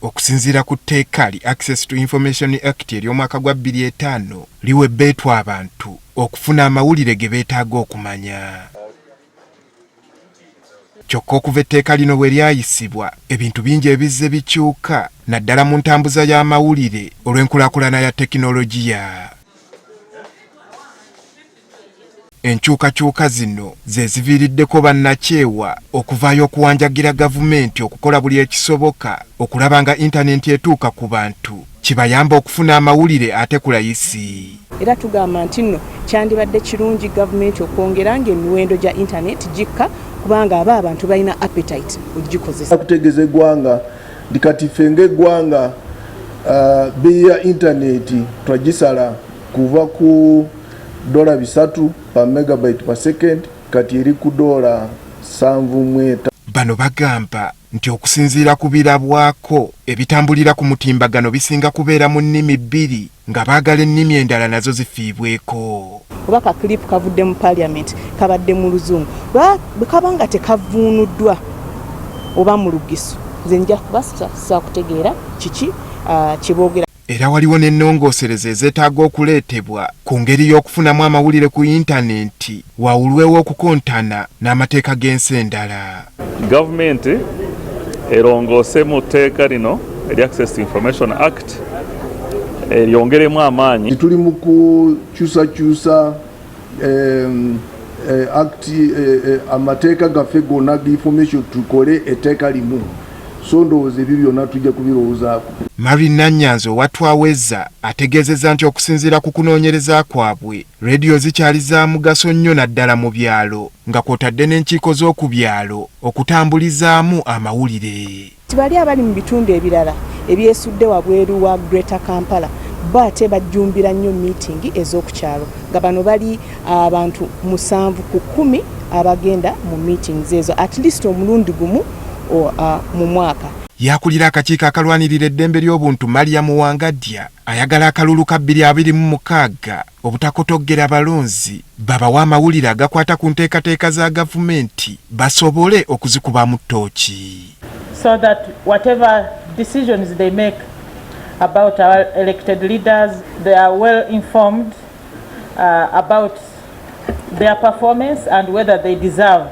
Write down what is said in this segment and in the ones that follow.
okusinziira ku tteeka li Access to Information Act ery'omwaka gwa 2005 liwa ebbeetu abantu okufuna amawulire ge beetaaga okumanya. Kyokka okuva etteeka lino bwe lyayisibwa ebintu bingi ebizze bikyuka naddala mu ntambuza y'amawulire olw'enkulaakulana ya tekinologiya. Enkyukakyuka zino ze ziviiriddeko Bannakyewa okuvaayo okuwanjagira gavumenti okukola buli ekisoboka okulaba nga intaneti etuuka ku bantu kibayamba okufuna amawulire ate ku layisi. Era tugamba nti nno kyandibadde kirungi gavumenti okwongera ng'emiwendo gya intaneti gikka kubanga abantu balina appetite okugikozesa. Kutegeeza eggwanga ndi kati ffe ng'eggwanga bbeeyi ya intaneti twagisala kuva ku $3 per megabyte per second kati eri ku $7.5. Bano bagamba nti okusinziira ku birabwako ebitambulira ku mutimbagano bisinga kubeera mu nnimi bbiri nga baagala ennimi endala nazo zifiibweko. Obubaka clip kavudde mu parliament kabadde mu luzungu bwe kaba nga tekavuunuddwa oba mu lugisu nze nja kubasa kutegeera kiki kiboogera. Era waliwo n'ennongoosereza ezeetaaga okuleetebwa ku ngeri y'okufunamu amawulire ku intaneti wawulwewo okukontana n'amateeka g'ensi endala. Gavumenti erongoose mu tteeka lino erya Access to Information Act eryongeremu amaanyi. Tuli mu kukyusakyusa amateeka gaffe gonna g'information tukole etteeka limu. So ndowooza ebyo byonna tujja kubirowoozaako. Mariam Wangadya ategeezezza nti okusinziira ku kunoonyereza kwabwe rediyo zikyali za mugaso nnyo naddala mu byalo nga kw'otadde n'enkiiko z'oku byalo okutambulizaamu amawulire. Bali abali mu bitundu ebirala ebyesudde wabweru wa Greater Kampala bate bajjumbira nnyo meeting ez'okukyalo nga bano bali abantu 7 ku 10 abagenda mu meetings ezo at least omulundi gumu mu mwaka. Yakulira akakiiko akalwanirira eddembe ly'obuntu Mariam Wangadya ayagala akalulu ka 2026 obutakotoggera balonzi babawa amawulire agakwata ku nteekateeka za gavumenti basobole okuzikubamu ttooki. So that whatever decisions they make about our elected leaders, they are well informed about their performance and whether they deserve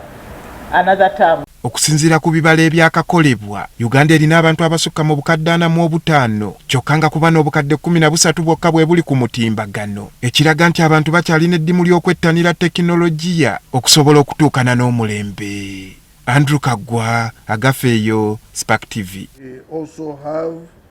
another term. Okusinziira ku bibala ebyakakolebwa, Uganda erina abantu abasukka mu bukadde 45 kyokka nga kuba n'obukadde 13 bwokka bwe buli ku mutimbagano, ekiraga nti abantu bakyalina eddimu ly'okwettanira tekinologiya okusobola okutuukana n'omulembe. Andrew Kagwa, Agafeeyo, Spark TV.